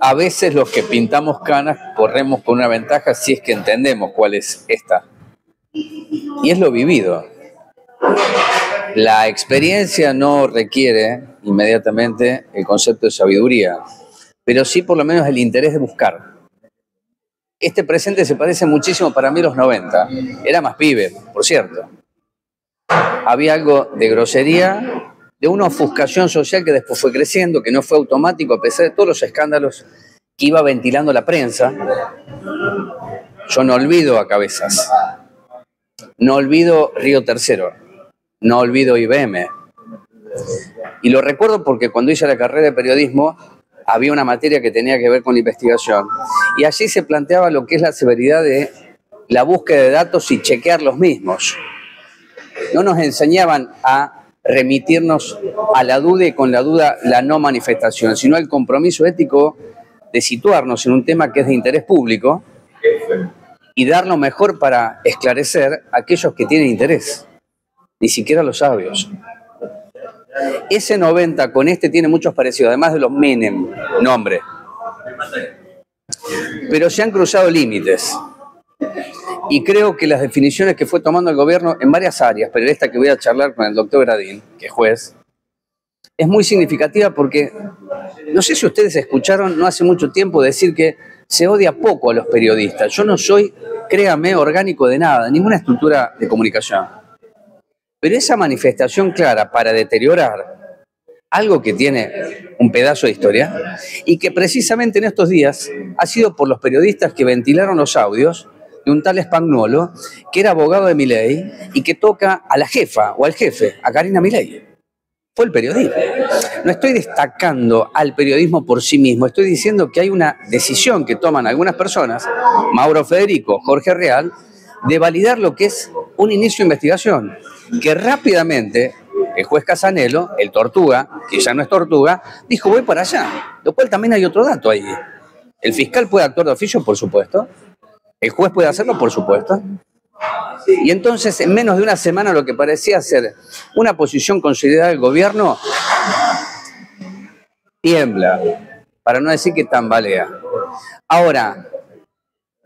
A veces los que pintamos canas corremos con una ventaja si es que entendemos cuál es esta. Y es lo vivido. La experiencia no requiere inmediatamente el concepto de sabiduría, pero sí por lo menos el interés de buscar. Este presente se parece muchísimo para mí a los 90. Era más pibe, por cierto. Había algo de grosería, de una ofuscación social que después fue creciendo, que no fue automático a pesar de todos los escándalos que iba ventilando la prensa. Yo no olvido a Cabezas, no olvido Río Tercero, no olvido IBM. Y lo recuerdo porque cuando hice la carrera de periodismo había una materia que tenía que ver con la investigación y allí se planteaba lo que es la severidad de la búsqueda de datos y chequear los mismos. No nos enseñaban a remitirnos a la duda y con la duda la no manifestación, sino el compromiso ético de situarnos en un tema que es de interés público y dar lo mejor para esclarecer a aquellos que tienen interés, ni siquiera los sabios. Ese 90 con este tiene muchos parecidos, además de los Menem, nombre. Pero se han cruzado límites. Y creo que las definiciones que fue tomando el gobierno en varias áreas, pero esta que voy a charlar con el doctor Gradín, que es juez, es muy significativa porque, no sé si ustedes escucharon no hace mucho tiempo decir que se odia poco a los periodistas. Yo no soy, créame, orgánico de nada, de ninguna estructura de comunicación. Pero esa manifestación clara para deteriorar algo que tiene un pedazo de historia y que precisamente en estos días ha sido por los periodistas que ventilaron los audios de un tal Spagnuolo, que era abogado de Milei y que toca a la jefa o al jefe, a Karina Milei. Fue el periodismo. No estoy destacando al periodismo por sí mismo, estoy diciendo que hay una decisión que toman algunas personas, Mauro Federico, Jorge Real, de validar lo que es un inicio de investigación, que rápidamente el juez Casanelo, el Tortuga, que ya no es Tortuga, dijo voy para allá, lo cual también hay otro dato ahí. El fiscal puede actuar de oficio, por supuesto, el juez puede hacerlo, por supuesto. Y entonces, en menos de una semana, lo que parecía ser una posición considerada del gobierno tiembla, para no decir que tambalea. Ahora,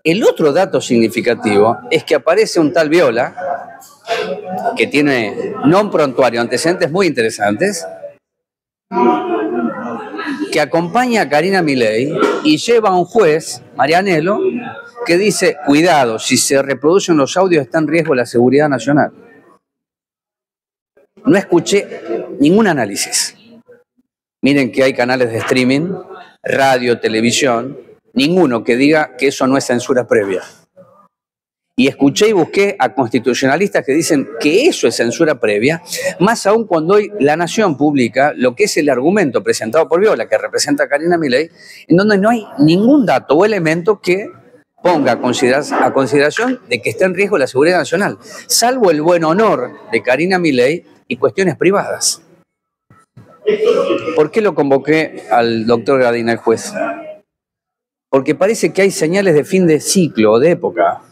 el otro dato significativo es que aparece un tal Viola, que tiene non prontuario, antecedentes muy interesantes, que acompaña a Karina Milei y lleva a un juez, Marianello, que dice, cuidado, si se reproducen los audios está en riesgo la seguridad nacional. No escuché ningún análisis. Miren que hay canales de streaming, radio, televisión, ninguno que diga que eso no es censura previa. Y escuché y busqué a constitucionalistas que dicen que eso es censura previa, más aún cuando hoy La Nación publica lo que es el argumento presentado por Viola, que representa a Karina Milei, en donde no hay ningún dato o elemento que ponga a consideración de que está en riesgo la seguridad nacional, salvo el buen honor de Karina Milei y cuestiones privadas. ¿Por qué lo convoqué al doctor Gradín, el juez? Porque parece que hay señales de fin de ciclo o de época.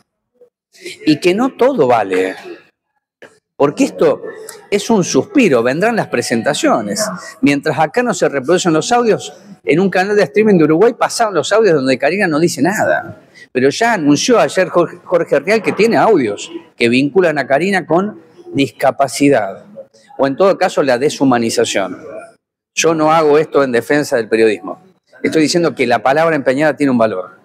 Y que no todo vale, porque esto es un suspiro, vendrán las presentaciones. Mientras acá no se reproducen los audios, en un canal de streaming de Uruguay pasaron los audios donde Karina no dice nada. Pero ya anunció ayer Jorge Real que tiene audios que vinculan a Karina con discapacidad, o en todo caso la deshumanización. Yo no hago esto en defensa del periodismo. Estoy diciendo que la palabra empeñada tiene un valor.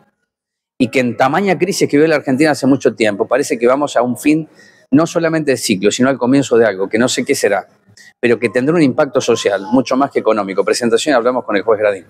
Y que en tamaña crisis que vive la Argentina hace mucho tiempo, parece que vamos a un fin no solamente de ciclo, sino al comienzo de algo, que no sé qué será, pero que tendrá un impacto social, mucho más que económico. Presentación, hablamos con el juez Gradín.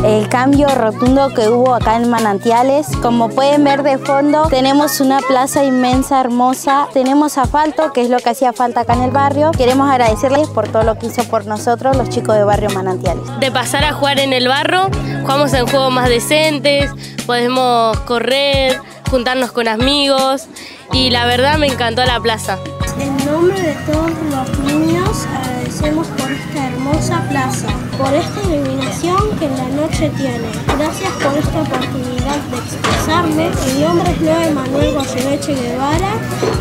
El cambio rotundo que hubo acá en Manantiales. Como pueden ver de fondo, tenemos una plaza inmensa, hermosa. Tenemos asfalto, que es lo que hacía falta acá en el barrio. Queremos agradecerles por todo lo que hizo por nosotros los chicos de Barrio Manantiales. De pasar a jugar en el barro, jugamos en juegos más decentes, podemos correr, juntarnos con amigos y la verdad me encantó la plaza. En nombre de todos los niños, agradecemos por esta hermosa plaza, por esta iluminación que la noche tiene. Gracias por esta oportunidad de expresarme. Mi nombre es Noé Manuel Goyeneche Guevara.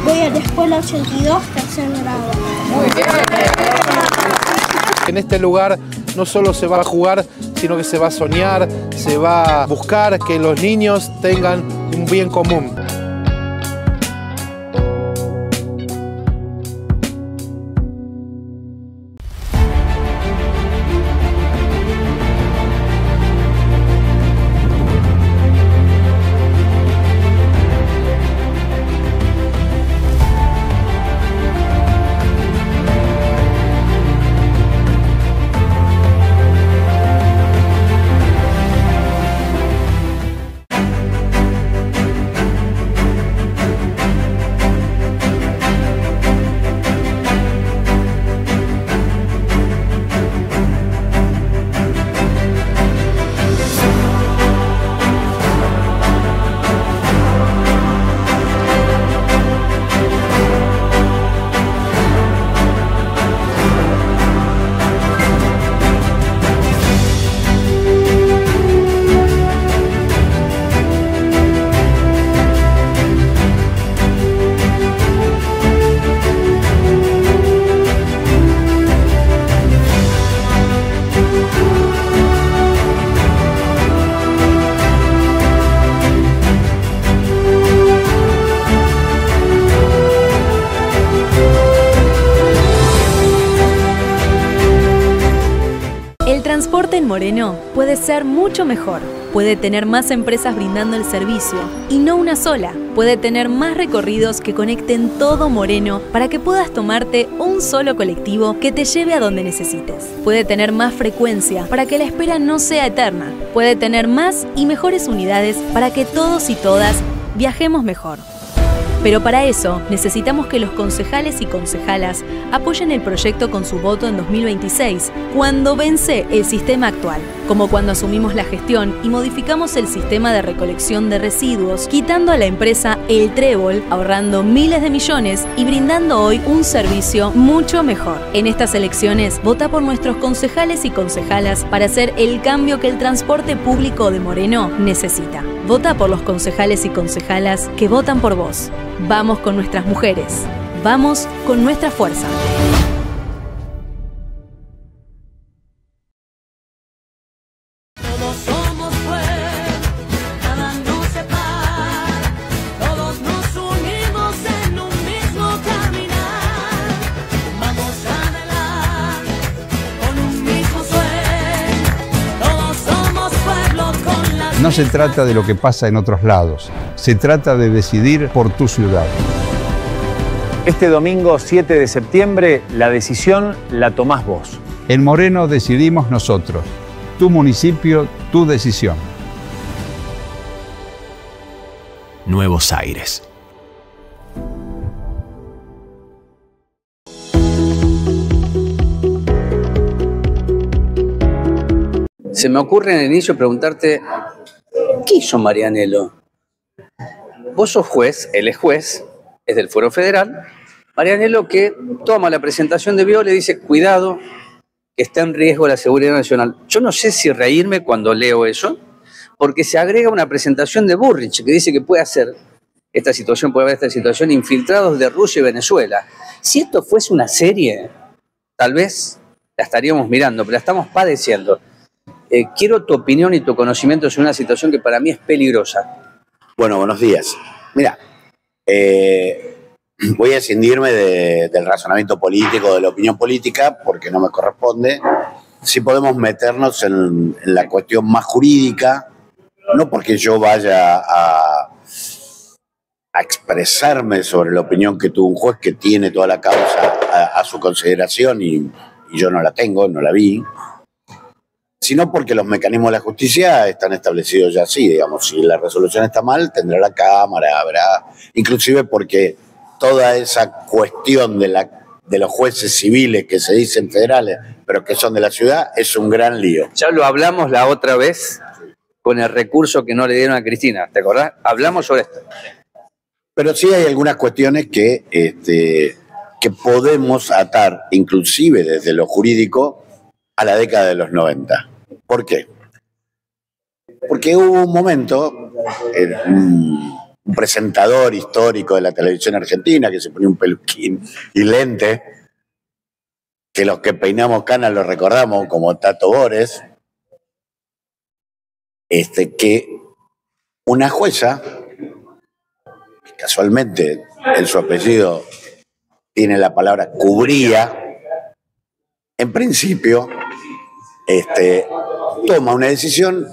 Voy a la escuela 82, tercer grado. Muy bien. En este lugar no solo se va a jugar, sino que se va a soñar, se va a buscar que los niños tengan un bien común. El transporte en Moreno puede ser mucho mejor. Puede tener más empresas brindando el servicio, y no una sola. Puede tener más recorridos que conecten todo Moreno para que puedas tomarte un solo colectivo que te lleve a donde necesites. Puede tener más frecuencia para que la espera no sea eterna. Puede tener más y mejores unidades para que todos y todas viajemos mejor. Pero para eso necesitamos que los concejales y concejalas apoyen el proyecto con su voto en 2026, cuando vence el sistema actual, como cuando asumimos la gestión y modificamos el sistema de recolección de residuos, quitando a la empresa El Trébol, ahorrando miles de millones y brindando hoy un servicio mucho mejor. En estas elecciones, vota por nuestros concejales y concejalas para hacer el cambio que el transporte público de Moreno necesita. Vota por los concejales y concejalas que votan por vos. Vamos con nuestras mujeres. Vamos con nuestra fuerza. Todos somos fuerza, nada nos separa. Todos nos unimos en un mismo caminar. Vamos adelante con un mismo sueño. Todos somos pueblo con la... No se trata de lo que pasa en otros lados, se trata de decidir por tu ciudad. Este domingo 7 de septiembre, la decisión la tomás vos. En Moreno decidimos nosotros. Tu municipio, tu decisión. Nuevos Aires. Se me ocurre en el inicio preguntarte, ¿qué hizo Marianelo? Vos sos juez, él es juez, es del Fuero Federal. Marianelo, que toma la presentación de Viola, le dice, cuidado, que está en riesgo la seguridad nacional. Yo no sé si reírme cuando leo eso, porque se agrega una presentación de Burrich, que dice que puede haber esta situación infiltrados de Rusia y Venezuela. Si esto fuese una serie, tal vez la estaríamos mirando, pero la estamos padeciendo. Quiero tu opinión y tu conocimiento sobre una situación que para mí es peligrosa. Bueno, buenos días. Mira, voy a escindirme del razonamiento político, de la opinión política, porque no me corresponde. Sí podemos meternos en la cuestión más jurídica, no porque yo vaya a expresarme sobre la opinión que tuvo un juez que tiene toda la causa a su consideración y yo no la tengo, no la vi, sino porque los mecanismos de la justicia están establecidos ya así, digamos, si la resolución está mal, tendrá la Cámara, habrá, inclusive porque toda esa cuestión de los jueces civiles que se dicen federales, pero que son de la ciudad, es un gran lío. Ya lo hablamos la otra vez con el recurso que no le dieron a Cristina, ¿te acordás? Hablamos sobre esto. Pero sí hay algunas cuestiones que que podemos atar, inclusive desde lo jurídico, a la década de los 90. ¿Por qué? Porque hubo un momento, un presentador histórico de la televisión argentina que se ponía un peluquín y lente, que los que peinamos canas lo recordamos como Tato Bores, que una jueza, que casualmente en su apellido tiene la palabra cubría, en principio toma una decisión,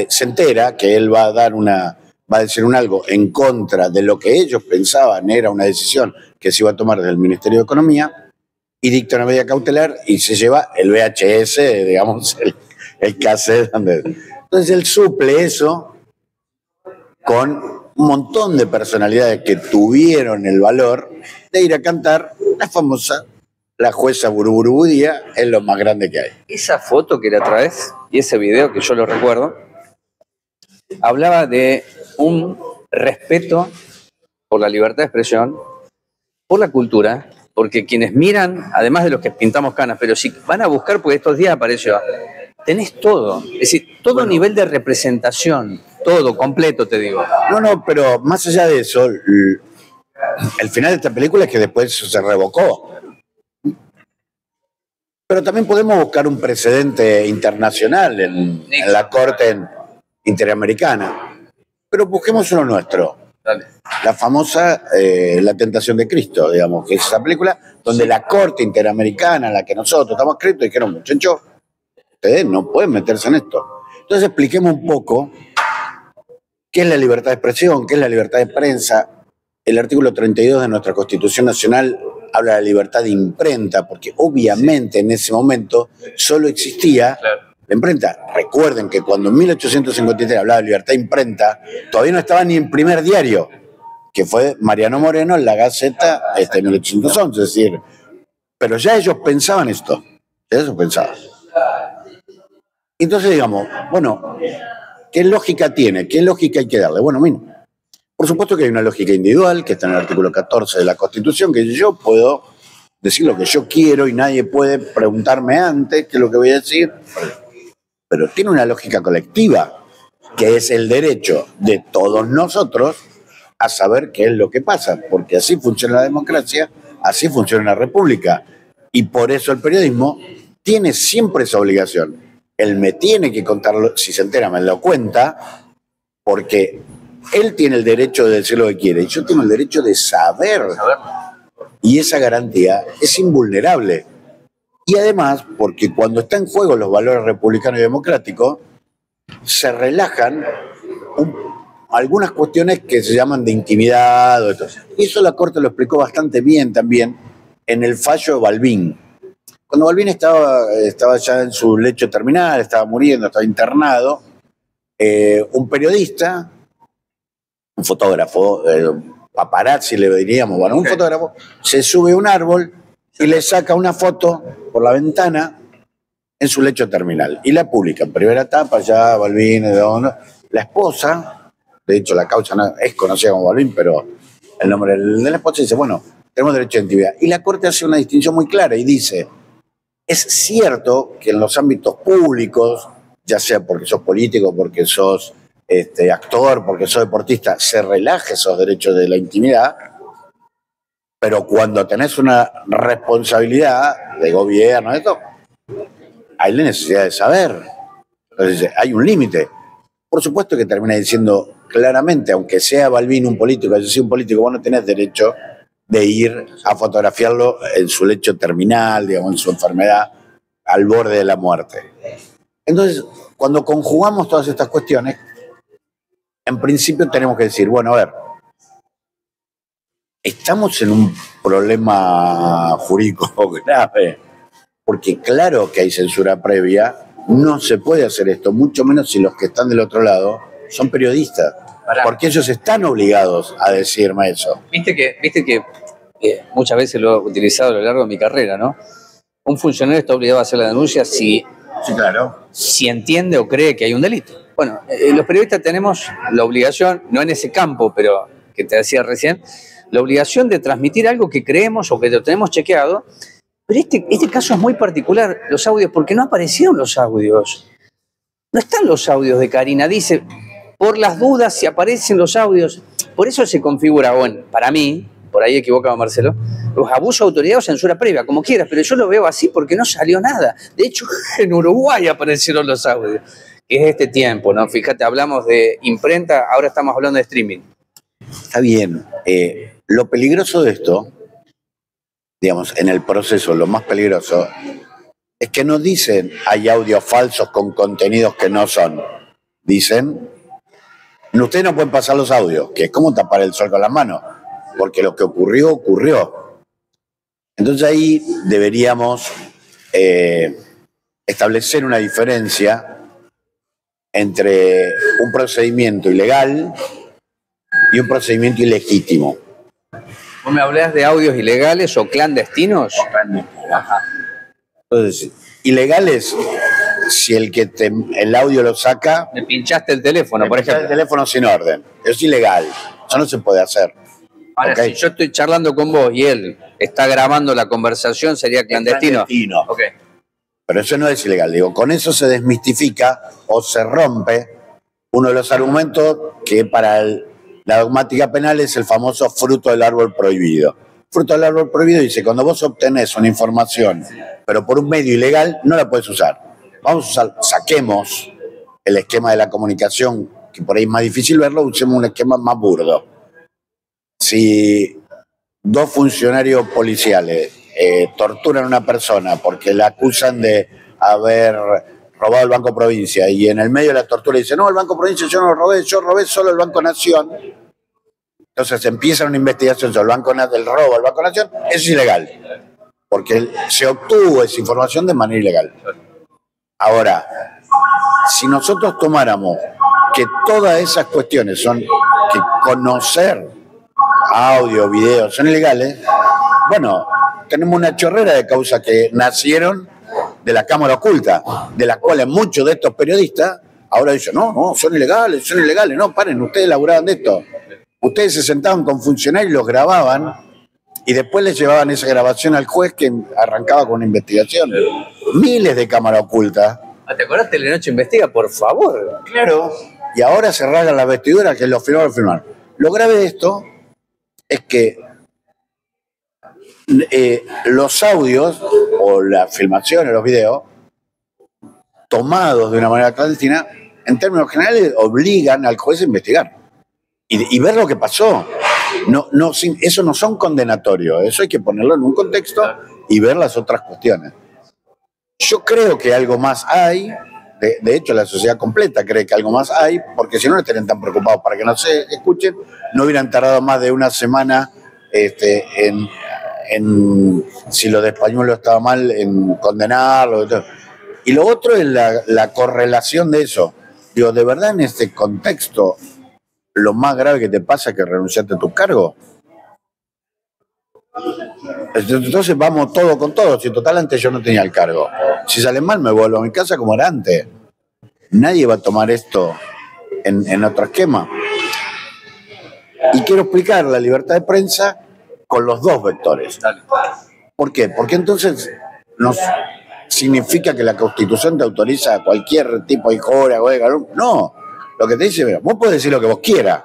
se entera que él va a decir algo en contra de lo que ellos pensaban era una decisión que se iba a tomar del Ministerio de Economía, y dicta una medida cautelar y se lleva el VHS, digamos, el cassette. Entonces él suple eso con un montón de personalidades que tuvieron el valor de ir a cantar la famosa La jueza Buruburubudía es lo más grande que hay. Esa foto que la traes y ese video que yo lo recuerdo, hablaba de un respeto por la libertad de expresión, por la cultura, porque quienes miran, además de los que pintamos canas, pero si van a buscar, porque estos días apareció, tenés todo, es decir, todo nivel de representación, todo, completo, te digo. No, pero más allá de eso, el final de esta película es que después se revocó. Pero también podemos buscar un precedente internacional en la Corte Interamericana. Pero busquemos uno nuestro. Dale. La famosa La Tentación de Cristo, digamos, que es esa película donde la Corte Interamericana, en la que nosotros estamos escritos, dijeron, muchachos, ustedes no pueden meterse en esto. Entonces expliquemos un poco qué es la libertad de expresión, qué es la libertad de prensa. El artículo 32 de nuestra Constitución Nacional habla de la libertad de imprenta, porque obviamente en ese momento solo existía la imprenta. Recuerden que cuando en 1853 hablaba de libertad de imprenta, todavía no estaba ni en Primer Diario, que fue Mariano Moreno en la Gaceta en 1811, es decir, pero ya ellos pensaban esto, ya ellos pensaban. Entonces digamos, bueno, ¿qué lógica tiene? ¿Qué lógica hay que darle? Bueno, mira, por supuesto que hay una lógica individual, que está en el artículo 14 de la Constitución, que yo puedo decir lo que yo quiero y nadie puede preguntarme antes qué es lo que voy a decir, pero tiene una lógica colectiva, que es el derecho de todos nosotros a saber qué es lo que pasa, porque así funciona la democracia, así funciona la república, y por eso el periodismo tiene siempre esa obligación. Él me tiene que contarlo, si se entera me lo cuenta, porque él tiene el derecho de decir lo que quiere y yo tengo el derecho de saber. Y esa garantía es invulnerable. Y además, porque cuando está en juego los valores republicanos y democráticos, se relajan algunas cuestiones que se llaman de intimidad. Y eso la Corte lo explicó bastante bien también en el fallo de Balbín. Cuando Balbín estaba ya en su lecho terminal, estaba muriendo, estaba internado, un periodista, un fotógrafo, paparazzi le diríamos, bueno, un fotógrafo, se sube a un árbol y le saca una foto por la ventana en su lecho terminal y la publica en primera etapa, ya Balbín, la esposa, de hecho la causa no es conocida como Balbín, pero el nombre de la esposa dice, bueno, tenemos derecho a intimidad. Y la Corte hace una distinción muy clara y dice, es cierto que en los ámbitos públicos, ya sea porque sos político, porque sos actor, porque sos deportista, se relaja esos derechos de la intimidad, pero cuando tenés una responsabilidad de gobierno, esto, hay la necesidad de saber. Entonces, hay un límite. Por supuesto que termina diciendo claramente, aunque sea Balbín un político, yo soy un político, vos no tenés derecho de ir a fotografiarlo en su lecho terminal, digamos, en su enfermedad, al borde de la muerte. Entonces, cuando conjugamos todas estas cuestiones, en principio tenemos que decir, bueno, a ver, estamos en un problema jurídico grave, porque claro que hay censura previa, no se puede hacer esto, mucho menos si los que están del otro lado son periodistas, porque ellos están obligados a decirme eso. Viste que muchas veces lo he utilizado a lo largo de mi carrera, ¿no? Un funcionario está obligado a hacer la denuncia si entiende o cree que hay un delito. Bueno, los periodistas tenemos la obligación, no en ese campo, pero que te decía recién, la obligación de transmitir algo que creemos o que lo tenemos chequeado. Pero este caso es muy particular, los audios, porque no aparecieron los audios. No están los audios de Karina. Dice, por las dudas, si aparecen los audios. Por eso se configura, bueno, para mí, por ahí equivocaba Marcelo, los abusos de autoridad o censura previa, como quieras, pero yo lo veo así porque no salió nada. De hecho, en Uruguay aparecieron los audios. Que es este tiempo, ¿no? Fíjate, hablamos de imprenta, ahora estamos hablando de streaming. Está bien. Lo peligroso de esto, digamos, en el proceso, lo más peligroso, es que no dicen hay audios falsos con contenidos que no son. Dicen, ustedes no pueden pasar los audios, que es como tapar el sol con las manos, porque lo que ocurrió, ocurrió. Entonces ahí deberíamos establecer una diferencia entre un procedimiento ilegal y un procedimiento ilegítimo. ¿Vos me hablás de audios ilegales o clandestinos? Ajá. Entonces, ilegales, si el audio lo saca... Me pinchaste el teléfono, por ejemplo. El teléfono sin orden. Eso es ilegal. Eso no se puede hacer. Ahora, ¿okay? Si yo estoy charlando con vos y él está grabando la conversación, ¿sería clandestino? Clandestino. Okay. Pero eso no es ilegal. Digo, con eso se desmistifica o se rompe uno de los argumentos que para la dogmática penal es el famoso fruto del árbol prohibido. Fruto del árbol prohibido dice, cuando vos obtenés una información, pero por un medio ilegal, no la puedes usar. Vamos a usar, saquemos el esquema de la comunicación, que por ahí es más difícil verlo, usemos un esquema más burdo. Si dos funcionarios policiales torturan a una persona porque la acusan de haber robado el Banco Provincia y en el medio de la tortura dice, no, el Banco Provincia yo no lo robé, yo robé solo el Banco Nación. Entonces empieza una investigación sobre el robo del Banco Nación, eso es ilegal, porque se obtuvo esa información de manera ilegal. Ahora, si nosotros tomáramos que todas esas cuestiones son, que conocer audio, video, son ilegales, bueno, tenemos una chorrera de causas que nacieron de la cámara oculta, de las cuales muchos de estos periodistas ahora dicen, no, son ilegales, no, paren, ustedes laburaban de esto. Ustedes se sentaban con funcionarios y los grababan y después les llevaban esa grabación al juez que arrancaba con una investigación. Miles de cámaras ocultas. ¿Te acordás? Telenoche Investiga, por favor. Claro. Y ahora se rasgan las vestiduras que lo firmaron. Lo grave de esto es que los audios o las filmaciones, los videos, tomados de una manera clandestina, en términos generales obligan al juez a investigar y ver lo que pasó. Eso no son condenatorios, eso hay que ponerlo en un contexto y ver las otras cuestiones. Yo creo que algo más hay, de hecho la sociedad completa cree que algo más hay, porque si no estarían tan preocupados para que no se escuchen, no hubieran tardado más de una semana si lo de Españuelo estaba mal, en condenarlo. Y lo otro es la correlación de eso. Digo, ¿de verdad en este contexto lo más grave que te pasa es que renunciaste a tu cargo? Entonces vamos todo con todo. Si total antes yo no tenía el cargo. Si sale mal me vuelvo a mi casa como era antes. Nadie va a tomar esto en otro esquema. Y quiero explicar la libertad de prensa con los dos vectores. ¿Por qué? Porque entonces nos significa que la Constitución te autoriza cualquier tipo de injuria. No, lo que te dice, mira, vos podés decir lo que vos quieras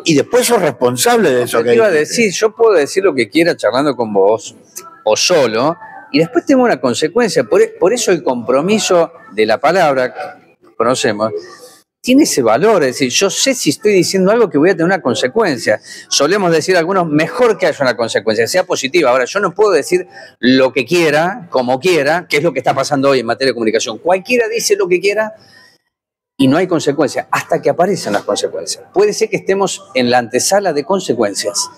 y después sos responsable de eso. Te iba a decir, yo puedo decir lo que quiera charlando con vos o solo y después tengo una consecuencia. Por eso el compromiso de la palabra que conocemos tiene ese valor, es decir, yo sé si estoy diciendo algo que voy a tener una consecuencia. Solemos decir algunos, mejor que haya una consecuencia, sea positiva. Ahora, yo no puedo decir lo que quiera, como quiera, que es lo que está pasando hoy en materia de comunicación. Cualquiera dice lo que quiera y no hay consecuencias, hasta que aparecen las consecuencias. Puede ser que estemos en la antesala de consecuencias,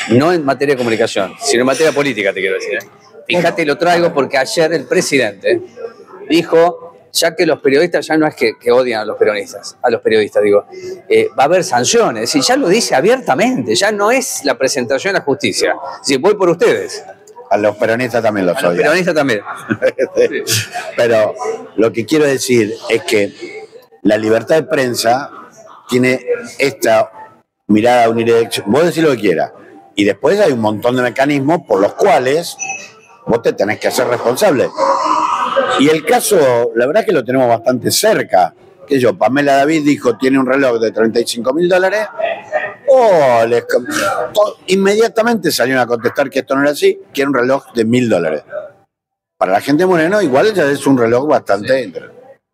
no en materia de comunicación, sino en materia política, te quiero decir. Fíjate, lo traigo porque ayer el presidente dijo, ya que los periodistas ya no es que odian a los periodistas, digo, va a haber sanciones, y ya lo dice abiertamente, ya no es la presentación a la justicia, si voy por ustedes. A los peronistas también los odian. A los peronistas también. Sí. Pero lo que quiero decir es que la libertad de prensa tiene esta mirada unidireccional. Vos decís lo que quieras, Y después hay un montón de mecanismos por los cuales vos te tenés que hacer responsable. Y el caso, la verdad que lo tenemos bastante cerca. Que yo, Pamela David dijo, tiene un reloj de $35.000. Inmediatamente salieron a contestar que esto no era así, que era un reloj de $1.000. Para la gente de Moreno, igual ya es un reloj bastante...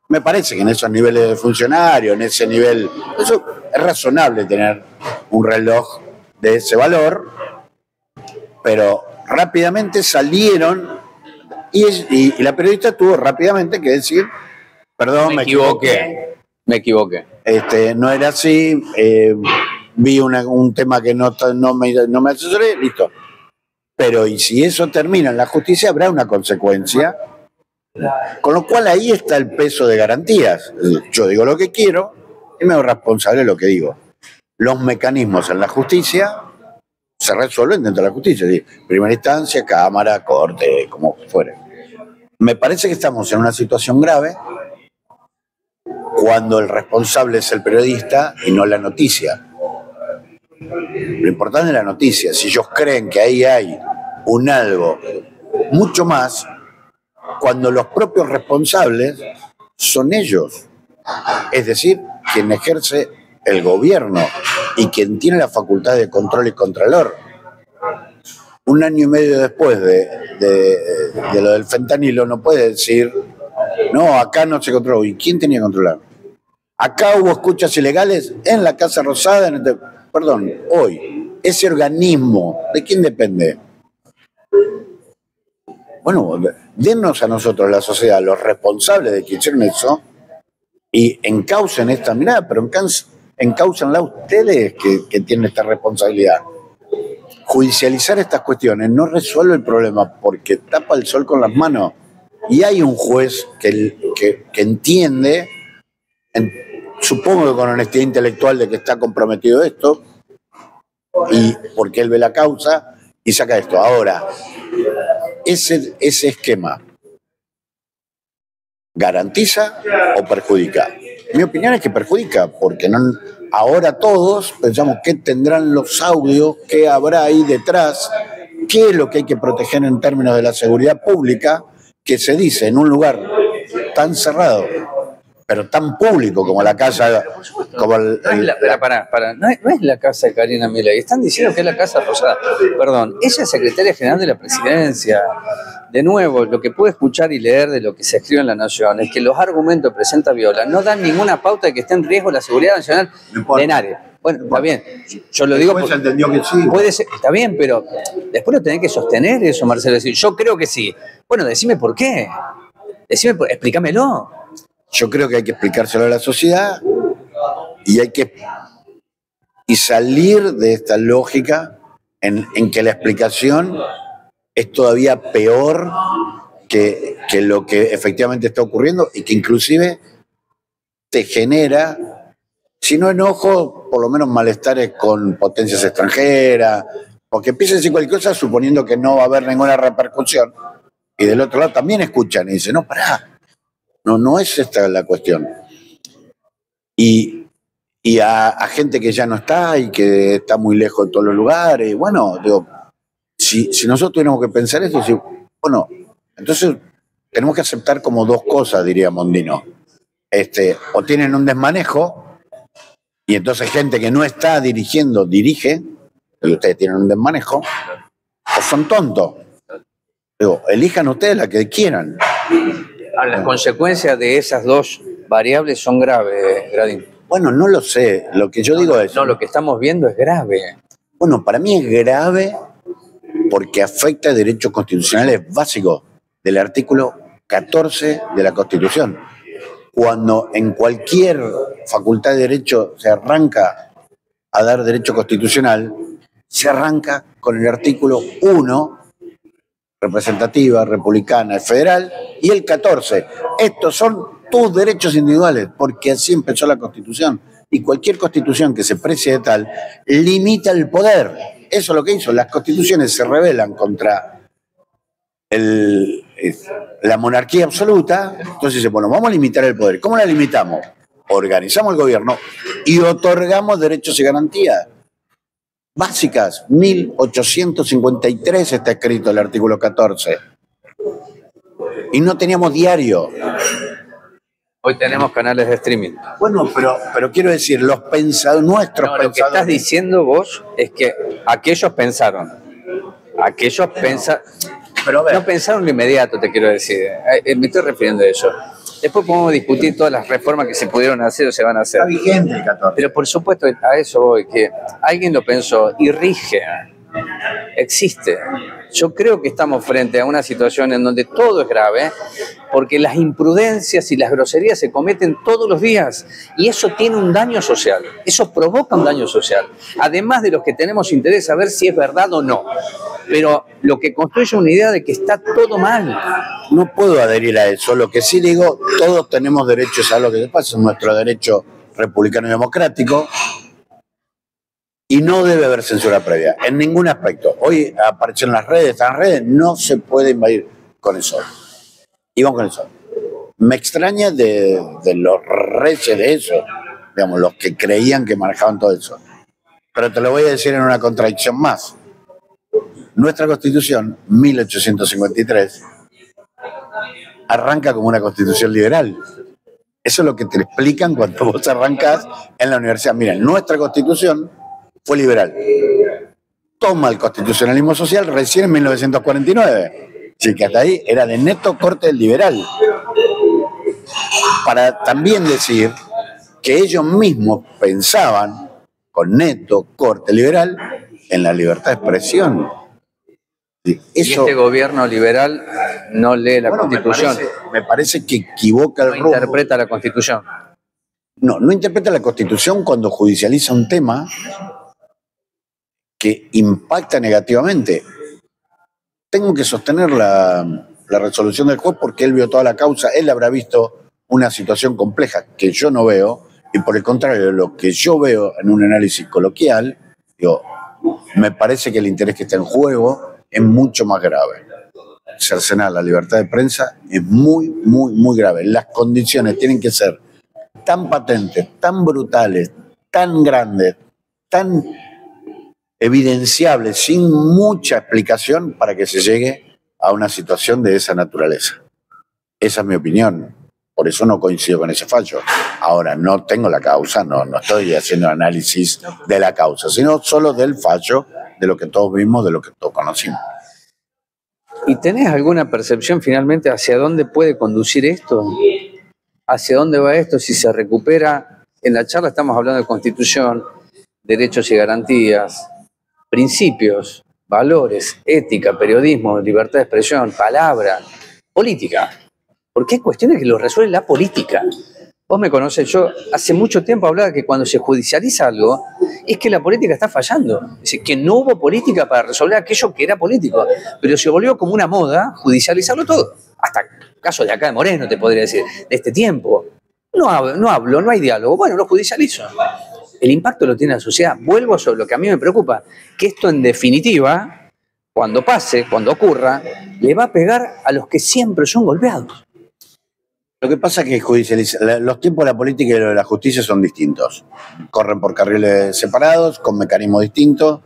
Me parece que en esos niveles de funcionario, en ese nivel... Eso es razonable tener un reloj de ese valor, pero rápidamente salieron y la periodista tuvo rápidamente que decir, perdón, me equivoqué. No era así, vi un tema que no me asesoré, listo. Pero y si eso termina en la justicia, habrá una consecuencia. Con lo cual ahí está el peso de garantías. Yo digo lo que quiero y me hago responsable de lo que digo. Los mecanismos en la justicia se resuelven dentro de la justicia. Primera instancia, cámara, corte, como fuere. Me parece que estamos en una situación grave cuando el responsable es el periodista y no la noticia. Lo importante es la noticia. Si ellos creen que ahí hay un algo mucho más, cuando los propios responsables son ellos. Es decir, quien ejerce el gobierno y quien tiene la facultad de control y contralor. Un año y medio después de lo del fentanilo no puede decir, no, acá no se controló. ¿Y quién tenía que controlar? Acá hubo escuchas ilegales en la Casa Rosada, perdón, hoy. Ese organismo, ¿de quién depende? Bueno, dennos a nosotros, la sociedad, los responsables de que hicieron eso y encaucen esta mirada, pero encaucenla ustedes que tienen esta responsabilidad. Judicializar estas cuestiones no resuelve el problema porque tapa el sol con las manos. Y hay un juez que entiende, supongo que con honestidad intelectual, de que está comprometido esto, y porque él ve la causa y saca esto. Ahora, ese esquema ¿garantiza o perjudica? Mi opinión es que perjudica, porque ahora todos pensamos qué tendrán los audios, qué habrá ahí detrás, qué es lo que hay que proteger en términos de la seguridad pública, que se dice en un lugar tan cerrado, pero tan público como la casa, como no es la casa de Karina Milei, están diciendo que es la Casa Rosada. Perdón, ella es secretaria general de la presidencia. De nuevo, lo que puedo escuchar y leer de lo que se escribe en La Nación es que los argumentos que presenta Viola no dan ninguna pauta de que esté en riesgo la seguridad nacional de nadie. Bueno, está bien, yo lo digo porque entendió que sí. Puede ser, está bien, pero después lo tenés que sostener eso, Marcelo. Decir, yo creo que sí. Bueno, decime por qué. Explícamelo. Yo creo que hay que explicárselo a la sociedad y salir de esta lógica en que la explicación es todavía peor que lo que efectivamente está ocurriendo y que inclusive te genera, si no enojo, por lo menos malestares con potencias extranjeras, porque empieza a decir cualquier cosa suponiendo que no va a haber ninguna repercusión. Y del otro lado también escuchan y dicen, no, pará. No es esta la cuestión. Y a gente que ya no está y que está muy lejos de todos los lugares, bueno, digo, si nosotros tuviéramos que pensar esto, bueno, entonces tenemos que aceptar como dos cosas, diría Mondino. O tienen un desmanejo, y entonces gente que no está dirigiendo, dirige, y ustedes tienen un desmanejo, o son tontos. Digo, elijan ustedes la que quieran. Las consecuencias de esas dos variables son graves, Gradín. Bueno, no lo sé. Lo que yo digo es... No, lo que estamos viendo es grave. Bueno, para mí es grave porque afecta derechos constitucionales básicos del artículo 14 de la Constitución. Cuando en cualquier facultad de derecho se arranca a dar derecho constitucional, se arranca con el artículo 1, representativa, republicana, federal, y el 14. Estos son tus derechos individuales, porque así empezó la Constitución. Y cualquier constitución que se precie de tal, limita el poder. Eso es lo que hizo. Las constituciones se rebelan contra la monarquía absoluta. Entonces dice, bueno, vamos a limitar el poder. ¿Cómo la limitamos? Organizamos el gobierno y otorgamos derechos y garantías. básicas, 1853 está escrito el artículo 14. Y no teníamos diario. Hoy tenemos canales de streaming. Bueno, pero quiero decir, nuestros No, pensadores... lo que estás diciendo vos es que aquellos pensaron. Aquellos pensaron. Pero a ver, No pensaron lo inmediato, te quiero decir. Me estoy refiriendo a eso. Después podemos discutir todas las reformas que se pudieron hacer o se van a hacer. está vigente el 14. Pero por supuesto, a eso voy, que alguien lo pensó y rige. Existe. Yo creo que estamos frente a una situación en donde todo es grave, porque las imprudencias y las groserías se cometen todos los días y eso tiene un daño social, eso provoca un daño social, además de los que tenemos interés a ver si es verdad o no, pero lo que construye una idea de que está todo mal. No puedo adherir a eso. Lo que sí digo, todos tenemos derechos a lo que pasa, es nuestro derecho republicano y democrático, y no debe haber censura previa, en ningún aspecto. Hoy aparecen las redes, están en redes, no se puede invadir con eso. Y vamos con eso. Me extraña de los reyes de eso, digamos, los que creían que manejaban todo eso. Pero te lo voy a decir en una contradicción más. Nuestra Constitución, 1853, arranca como una Constitución liberal. Eso es lo que te explican cuando vos arrancás en la universidad. Miren, nuestra Constitución fue liberal. Toma el constitucionalismo social recién en 1949. Así que hasta ahí era de neto corte liberal. Para también decir que ellos mismos pensaban, con neto corte liberal, en la libertad de expresión. Y este gobierno liberal no lee la Constitución. Me parece que equivoca el rumbo. Interpreta la Constitución. No interpreta la Constitución cuando judicializa un tema que impacta negativamente. Tengo que sostener la resolución del juez porque él vio toda la causa, él habrá visto una situación compleja que yo no veo, y por el contrario, lo que yo veo en un análisis coloquial, digo, me parece que el interés que está en juego es mucho más grave. Cercenar la libertad de prensa es muy, muy, muy grave. Las condiciones tienen que ser tan patentes, tan brutales, tan grandes, tan evidenciable, sin mucha explicación, para que se llegue a una situación de esa naturaleza. Esa es mi opinión. Por eso no coincido con ese fallo. Ahora, no tengo la causa, no estoy haciendo análisis de la causa, sino solo del fallo, de lo que todos vimos, de lo que todos conocimos. ¿Y tenés alguna percepción finalmente hacia dónde puede conducir esto? ¿Hacia dónde va esto si se recupera? En la charla estamos hablando de Constitución, derechos y garantías, principios, valores, ética, periodismo, libertad de expresión, palabra, política. Porque hay cuestiones que lo resuelve la política. Vos me conocés, yo hace mucho tiempo hablaba que cuando se judicializa algo, es que la política está fallando. Es decir, que no hubo política para resolver aquello que era político. Pero se volvió como una moda judicializarlo todo. Hasta casos de acá de Moreno, te podría decir, de este tiempo. No hablo, no hay diálogo. Bueno, lo judicializo. El impacto lo tiene la sociedad. Vuelvo sobre lo que a mí me preocupa, que esto en definitiva, cuando pase, cuando ocurra, le va a pegar a los que siempre son golpeados. Lo que pasa es que los tiempos de la política y de la justicia son distintos. Corren por carriles separados, con mecanismos distintos,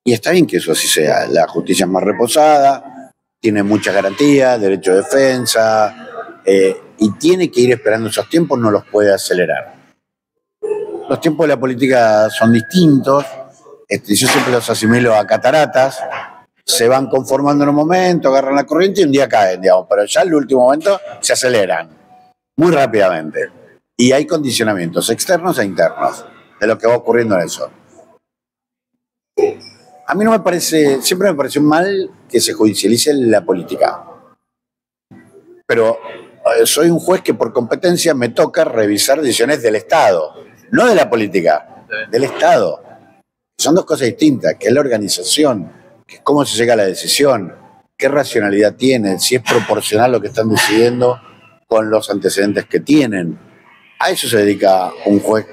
y está bien que eso así sea. La justicia es más reposada, tiene muchas garantías, derecho de defensa, y tiene que ir esperando esos tiempos, no los puede acelerar. Los tiempos de la política son distintos, yo siempre los asimilo a cataratas, se van conformando en un momento, agarran la corriente y un día caen, digamos, pero ya en el último momento se aceleran muy rápidamente. Y hay condicionamientos externos e internos de lo que va ocurriendo en eso. A mí no me parece, siempre me pareció mal que se judicialice la política. Pero soy un juez que por competencia me toca revisar decisiones del Estado, no de la política, del Estado. Son dos cosas distintas, que es la organización, que es cómo se llega a la decisión, qué racionalidad tienen, si es proporcional lo que están decidiendo con los antecedentes que tienen. A eso se dedica un juez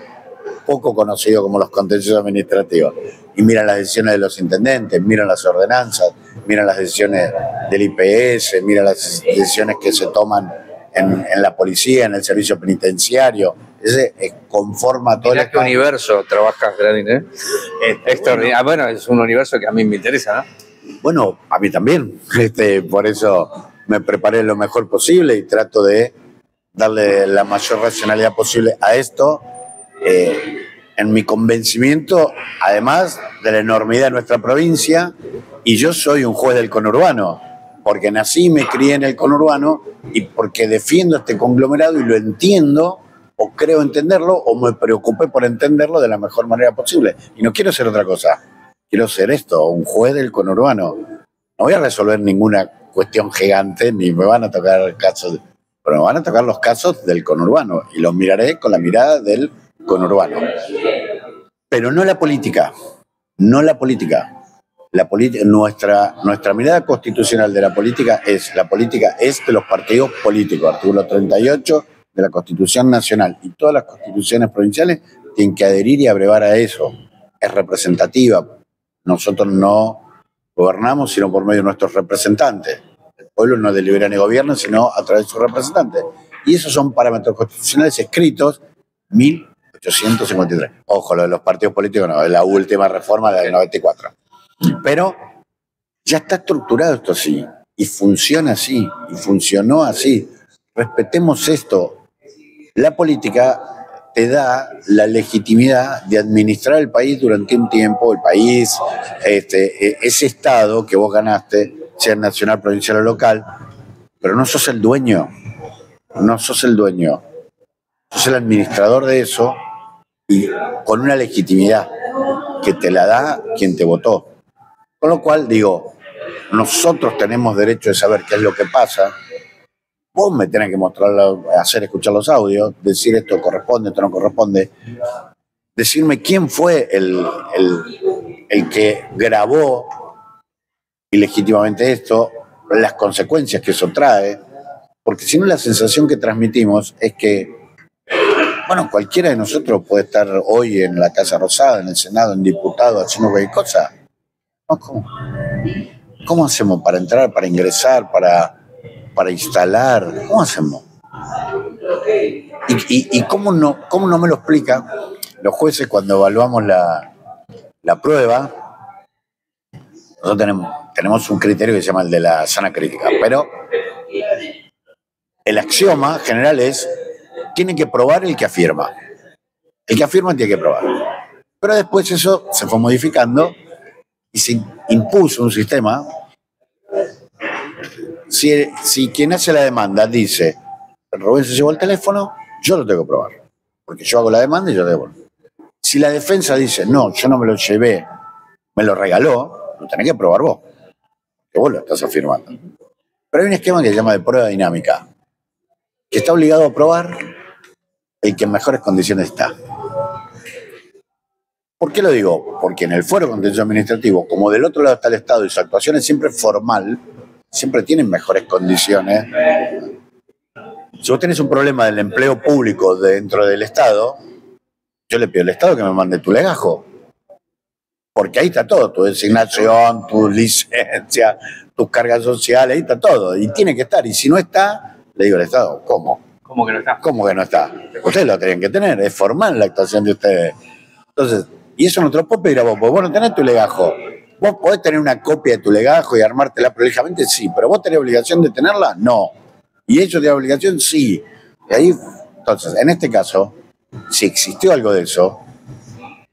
poco conocido como los contenciosos administrativos. Y miran las decisiones de los intendentes, miran las ordenanzas, miran las decisiones del IPS, miran las decisiones que se toman en la policía, en el servicio penitenciario. Ese conforma todo Mirá qué universo trabajas, Gradín, ¿eh? Extraordinario. Bueno, es un universo que a mí me interesa, ¿no? Bueno, a mí también. Por eso me preparé lo mejor posible y trato de darle la mayor racionalidad posible a esto. En mi convencimiento, además de la enormidad de nuestra provincia, y yo soy un juez del conurbano, porque nací y me crié en el conurbano y porque defiendo este conglomerado y lo entiendo, o creo entenderlo, o me preocupé por entenderlo de la mejor manera posible. Y no quiero ser otra cosa, quiero ser esto, un juez del conurbano. No voy a resolver ninguna cuestión gigante, ni me van a tocar casos, pero me van a tocar los casos del conurbano, y los miraré con la mirada del conurbano. Pero no la política, no la política. Nuestra mirada constitucional de la política es de los partidos políticos, artículo 38 de la Constitución Nacional, y todas las constituciones provinciales tienen que adherir y abrevar a eso. Es representativa. Nosotros no gobernamos sino por medio de nuestros representantes. El pueblo no delibera ni gobierna sino a través de sus representantes. Y esos son parámetros constitucionales escritos 1853. Ojo, lo de los partidos políticos no, es la última reforma, la del 94. Pero ya está estructurado esto así, y funciona así, y funcionó así. Respetemos esto. La política te da la legitimidad de administrar el país durante un tiempo, el país, ese estado que vos ganaste, sea nacional, provincial o local, pero no sos el dueño, no sos el dueño, sos el administrador de eso, y con una legitimidad que te la da quien te votó. Con lo cual, digo, nosotros tenemos derecho de saber qué es lo que pasa. Vos me tenés que hacer escuchar los audios, decir esto corresponde, esto no corresponde. Decirme quién fue el que grabó ilegítimamente esto, las consecuencias que eso trae. Porque si no, la sensación que transmitimos es que, bueno, cualquiera de nosotros puede estar hoy en la Casa Rosada, en el Senado, en diputado, haciendo cualquier cosa. No, ¿cómo hacemos para entrar, para ingresar, para instalar? ¿Cómo hacemos? ¿Y cómo no me lo explican los jueces cuando evaluamos la prueba? Nosotros tenemos un criterio que se llama el de la sana crítica, pero el axioma general es: tiene que probar el que afirma. El que afirma tiene que probar. Pero después eso se fue modificando y se impuso un sistema. Si quien hace la demanda dice, Rubén se llevó el teléfono, yo lo tengo que probar, porque yo hago la demanda y yo debo. Si la defensa dice, no, yo no me lo llevé, me lo regaló, lo tenés que probar vos, que vos lo estás afirmando. Pero hay un esquema que se llama de prueba dinámica, que está obligado a probar el que en mejores condiciones está. ¿Por qué lo digo? Porque en el fuero contencioso administrativo, como del otro lado está el Estado y su actuación es siempre formal, siempre tienen mejores condiciones. Si vos tenés un problema del empleo público dentro del Estado, yo le pido al Estado que me mande tu legajo. Porque ahí está todo, tu designación, tu licencia, tus cargas sociales, ahí está todo. Y tiene que estar. Y si no está, le digo al Estado, ¿cómo? ¿Cómo que no está? ¿Cómo que no está? Ustedes lo tienen que tener, es formal la actuación de ustedes. Entonces, y eso no te lo puedo pedir a vos, porque vos no tenés tu legajo. ¿Vos podés tener una copia de tu legajo y armártela prolijamente? Sí, pero ¿vos tenés obligación de tenerla? No. ¿Y ellos tienen obligación? Sí. Y ahí, entonces, en este caso, si existió algo de eso,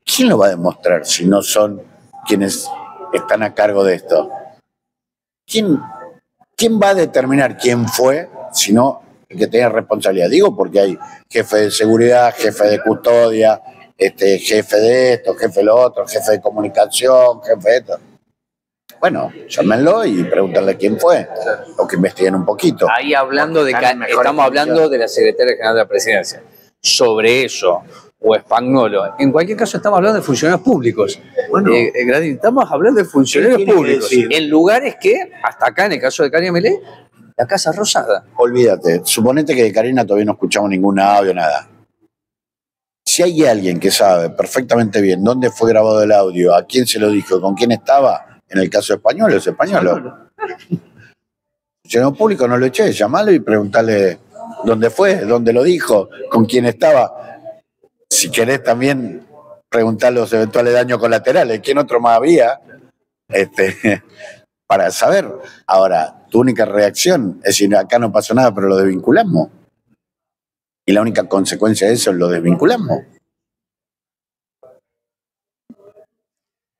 ¿quién lo va a demostrar si no son quienes están a cargo de esto? ¿Quién va a determinar quién fue si no el que tenga responsabilidad? Digo porque hay jefe de seguridad, jefe de custodia, jefe de esto, jefe de lo otro, jefe de comunicación, jefe de esto. Bueno, llámenlo y pregúntenle quién fue, o que investiguen un poquito. Ahí hablando estamos hablando de la Secretaria General de la Presidencia. Sobre eso, o Spagnolo. En cualquier caso, estamos hablando de funcionarios públicos. Bueno, Gradín, estamos hablando de funcionarios públicos. En lugares que, hasta acá, en el caso de Karina Milei, la Casa Rosada. Olvídate, suponete que de Karina todavía no escuchamos ningún audio, nada. Si hay alguien que sabe perfectamente bien dónde fue grabado el audio, a quién se lo dijo, con quién estaba, en el caso español, es español. Si no público, no lo eché, llamalo y preguntale dónde fue, dónde lo dijo, con quién estaba. Si querés también preguntar los eventuales daños colaterales, ¿quién otro más había? Para saber. Ahora, tu única reacción es decir, acá no pasó nada, pero lo desvinculamos. Y la única consecuencia de eso es lo desvinculamos.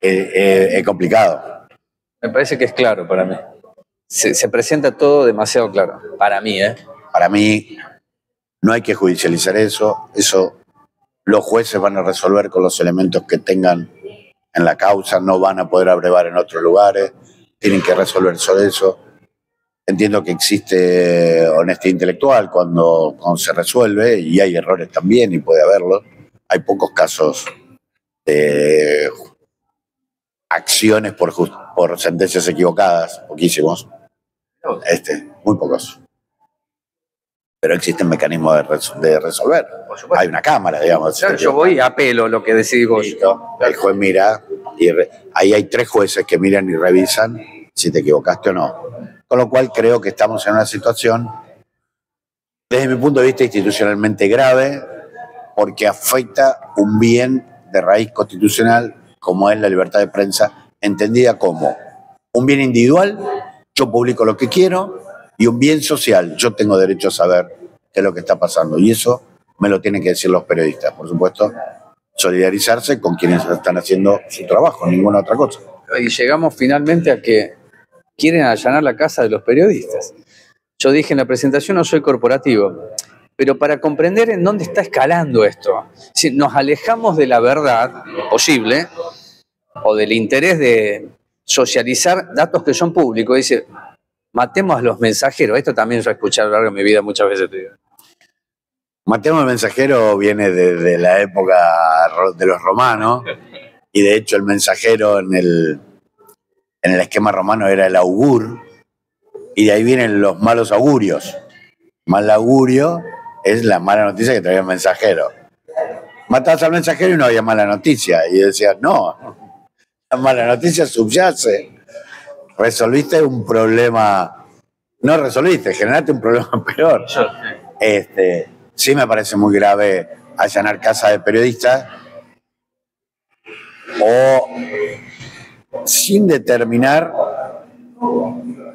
Es complicado. Me parece que es claro para mí. Se presenta todo demasiado claro. Para mí, ¿eh? Para mí, no hay que judicializar eso. Eso los jueces van a resolver con los elementos que tengan en la causa. No van a poder abrevar en otros lugares. Tienen que resolver sobre eso. Entiendo que existe honestidad intelectual cuando se resuelve, y hay errores también, y puede haberlos. Hay pocos casos de acciones por sentencias equivocadas, poquísimos. Muy pocos. Pero existen mecanismos de resolver. Hay una cámara, digamos. Claro, yo voy y apelo lo que decidís vos. Listo. El juez mira, y ahí hay 3 jueces que miran y revisan si te equivocaste o no. Con lo cual creo que estamos en una situación, desde mi punto de vista, institucionalmente grave, porque afecta un bien de raíz constitucional como es la libertad de prensa, entendida como un bien individual, yo publico lo que quiero, y un bien social, yo tengo derecho a saber qué es lo que está pasando. Y eso me lo tienen que decir los periodistas, por supuesto, solidarizarse con quienes están haciendo su trabajo, ninguna otra cosa. Y llegamos finalmente a que quieren allanar la casa de los periodistas. Yo dije en la presentación, no soy corporativo, pero para comprender en dónde está escalando esto, si nos alejamos de la verdad posible o del interés de socializar datos que son públicos, es decir, matemos a los mensajeros. Esto también yo he escuchado a lo largo de mi vida muchas veces. Te digo. Matemos al mensajero viene de la época de los romanos, y de hecho el mensajero en el esquema romano era el augur, y de ahí vienen los malos augurios. Mal augurio es la mala noticia que traía el mensajero. Matabas al mensajero y no había mala noticia, y decías, no, la mala noticia subyace. Resolviste un problema, no resolviste, generaste un problema peor. Sí me parece muy grave allanar casa de periodistas o sin determinar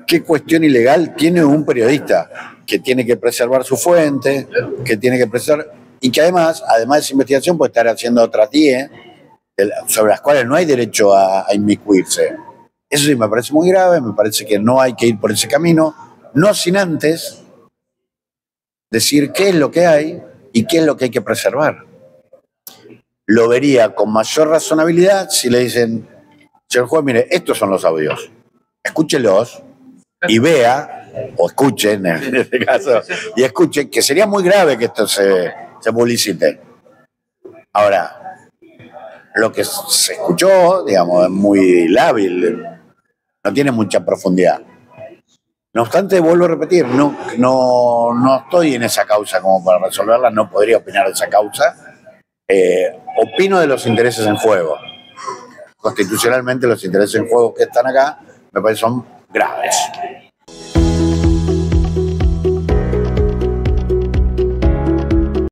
qué cuestión ilegal tiene un periodista, que tiene que preservar su fuente, que tiene que preservar, y que además de esa investigación puede estar haciendo otras 10 sobre las cuales no hay derecho a inmiscuirse. Eso sí me parece muy grave, me parece que no hay que ir por ese camino, no sin antes decir qué es lo que hay y qué es lo que hay que preservar. Lo vería con mayor razonabilidad si le dicen, señor juez, mire, estos son los audios, escúchelos y vea, o escuchen en este caso, y escuchen, que sería muy grave que esto se publicite. Ahora, lo que se escuchó, digamos, es muy lábil, no tiene mucha profundidad. No obstante, vuelvo a repetir, no estoy en esa causa como para resolverla, no podría opinar de esa causa. Opino de los intereses en juego. Constitucionalmente los intereses en juego que están acá me parece son graves.